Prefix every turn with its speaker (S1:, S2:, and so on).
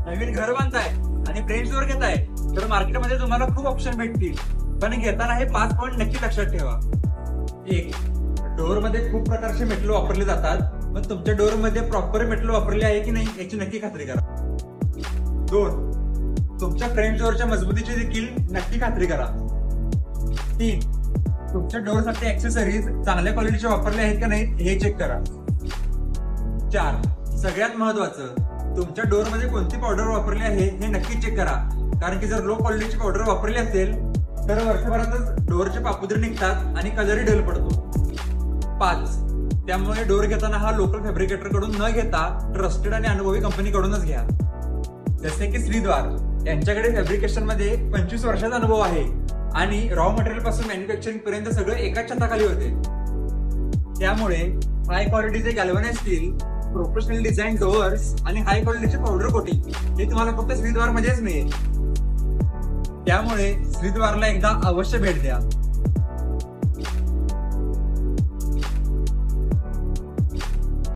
S1: नवीन घर बांधताय आणि French door घेताय तर मार्केटमध्ये तुम्हाला खूप ऑप्शन भेटतील, पण घेताना हे 5 पॉईंट नक्की लक्षात ठेवा. 1. डोअर मध्ये खूप प्रकारचे मेटल वापरले जातात, पण तुमच्या डोअर मध्ये प्रॉपर मेटल वापरले आहे की नाही याची नक्की खात्री करा. 2. तुमच्या फ्रेंच डोअरच्या मजबूतीची देखील नक्की खात्री करा. 3. तुमच्या डोअरसाठी ऍक्सेसरीज चांगल्या क्वालिटीचे वापरले आहेत का नाही हे चेक करा. 4. सगळ्यात महत्वाचं, तुमच्या डोअर मध्ये कोणती पावडर वापरली आहे हे नक्की चेक करा, कारण की जर लो क्वालिटीची पावडर वापरली असेल तर वर्षभरातच डोअरचे पापुद्रे निघतात आणि कलरही ढल पडतो. 5. त्यामुळे डोअर घेताना हा लोकल फॅब्रिकेटर कडून न घेता ट्रस्टेड आणि अनुभवी कंपनीकडूनच घ्या. जसे की श्रीद्वार, यांच्याकडे फॅब्रिकेशन मध्ये 25 वर्षाचा अनुभव आहे आणि रॉ मटेरियल पासून मॅन्युफॅक्चरिंग पर्यंत सगळं एकाच छताखाली होते. त्यामुळे हाय क्वालिटीचे galvanised steel, professional design doors आणि हाय क्वालिटीचे पावडर कोटिंग हे तुम्हाला फक्त श्रीद्वार मध्येच मिळेल. त्यामुळे श्रीद्वारला एकदा अवश्य भेट द्या.